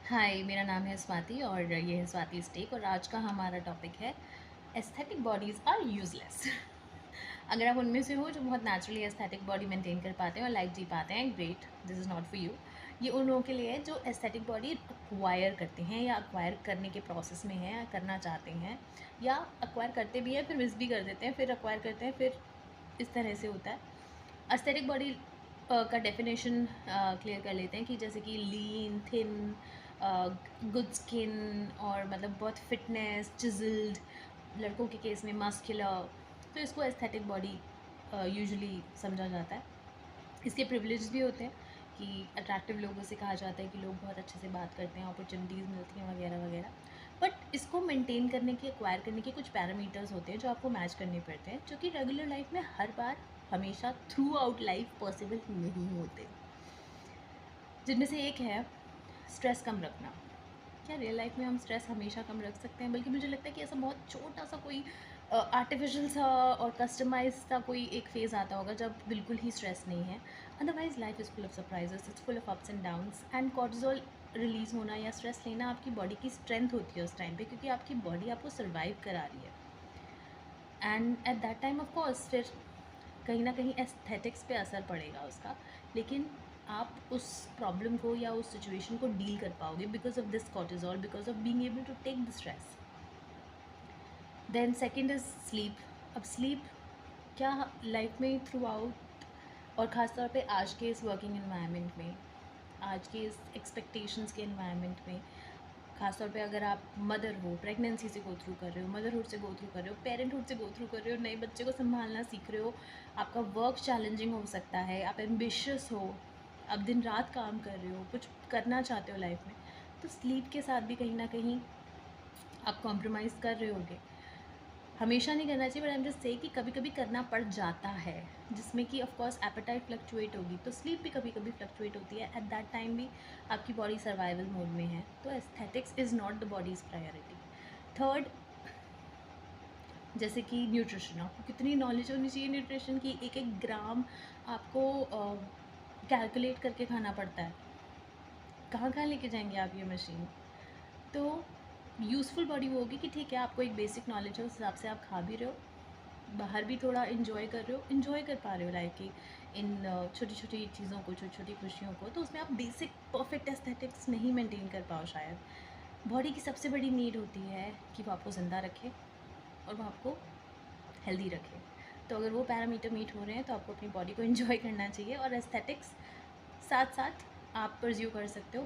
हाय, मेरा नाम है स्वाति और ये है स्वाति स्टेक और आज का हमारा टॉपिक है एस्थेटिक बॉडीज़ आर यूज़लेस। अगर आप उनमें से हो जो बहुत नेचुरली एस्थेटिक बॉडी मेंटेन कर पाते हैं और लाइफ जी पाते हैं, great, this is not for you. ये उन लोगों के लिए है जो एस्थेटिक बॉडी अक्वायर करते हैं या अक्वायर करने के प्रोसेस में हैं या करना चाहते हैं, या अक्वायर करते भी हैं फिर मिस भी कर देते हैं, फिर अक्वायर करते हैं, फिर इस तरह से होता है। एस्थेटिक बॉडी का डेफिनेशन क्लियर कर लेते हैं कि जैसे कि लीन, थिन, गुड स्किन और मतलब बहुत फिटनेस, चिजल्ड, लड़कों के केस में मस्कुलर, तो इसको एस्थेटिक बॉडी यूजुअली समझा जाता है। इसके प्रिविलेज भी होते हैं कि अट्रैक्टिव लोगों से कहा जाता है कि लोग बहुत अच्छे से बात करते हैं, अपॉर्चुनिटीज़ मिलती हैं वगैरह वगैरह। बट इसको मेंटेन करने के, एक्वायर करने के कुछ पैरामीटर्स होते हैं जो आपको मैच करने पड़ते हैं, जो कि रेगुलर लाइफ में हर बार हमेशा थ्रू आउट लाइफ पॉसिबल नहीं होते। जिनमें से एक है स्ट्रेस कम रखना। क्या रियल लाइफ में हम स्ट्रेस हमेशा कम रख सकते हैं? बल्कि मुझे लगता है कि ऐसा बहुत छोटा सा कोई आर्टिफिशियल सा और कस्टमाइज सा कोई एक फ़ेज़ आता होगा जब बिल्कुल ही स्ट्रेस नहीं है। Otherwise life is full of surprises, it's full of ups and downs, and cortisol release होना या स्ट्रेस लेना आपकी बॉडी की स्ट्रेंथ होती है उस टाइम पे, क्योंकि आपकी बॉडी आपको सर्वाइव करा रही है। And at that time of course फिर कहीं ना कहीं एस्थेटिक्स पे असर पड़ेगा उसका, लेकिन आप उस प्रॉब्लम को या उस सिचुएशन को डील कर पाओगे because of this cortisol, because of being able to take the stress. Then second is sleep. अब स्लीप क्या लाइफ में थ्रू आउट और ख़ास तौर पे आज के इस वर्किंग एनवायरनमेंट में, आज के इस एक्सपेक्टेशंस के एनवायरनमेंट में, ख़ास तौर पे अगर आप मदर हो, प्रेगनेंसी से गो थ्रू कर रहे हो, मदरहुड से गो थ्रू कर रहे हो, पेरेंटहुड से गो थ्रू कर रहे हो, नए बच्चे को संभालना सीख रहे हो, आपका वर्क चैलेंजिंग हो सकता है, आप एम्बिशियस हो, आप दिन रात काम कर रहे हो, कुछ करना चाहते हो लाइफ में, तो स्लीप के साथ भी कहीं ना कहीं आप कॉम्प्रोमाइज़ कर रहे होगे। हमेशा नहीं करना चाहिए, but I am just say कि कभी कभी करना पड़ जाता है, जिसमें कि ऑफ कोर्स एपेटाइट फ्लक्चुएट होगी, तो स्लीप भी कभी कभी फ्लक्चुएट होती है। एट दैट टाइम भी आपकी बॉडी सर्वाइवल मोड में है, तो aesthetics is not the bodies priority. Third, जैसे कि न्यूट्रिशन, आपको कितनी नॉलेज होनी चाहिए न्यूट्रिशन की, एक एक ग्राम आपको कैलकुलेट करके खाना पड़ता है। कहाँ कहाँ लेके जाएंगे आप ये मशीन? तो यूज़फुल बॉडी वो होगी कि ठीक है, आपको एक बेसिक नॉलेज है, उस हिसाब से आप खा भी रहे हो, बाहर भी थोड़ा इन्जॉय कर रहे हो, इन्जॉय कर पा रहे हो लाइफ की इन छोटी छोटी चीज़ों को, छोटी छोटी खुशियों को, तो उसमें आप बेसिक परफेक्ट एस्थेटिक्स नहीं मेंटेन कर पाओ शायद। बॉडी की सबसे बड़ी नीड होती है कि वो आपको ज़िंदा रखे और वो आपको हेल्दी रखे। तो अगर वो पैरामीटर मीट हो रहे हैं तो आपको अपनी बॉडी को इन्जॉय करना चाहिए, और एस्थेटिक्स साथ साथ आप परस्यू कर सकते हो।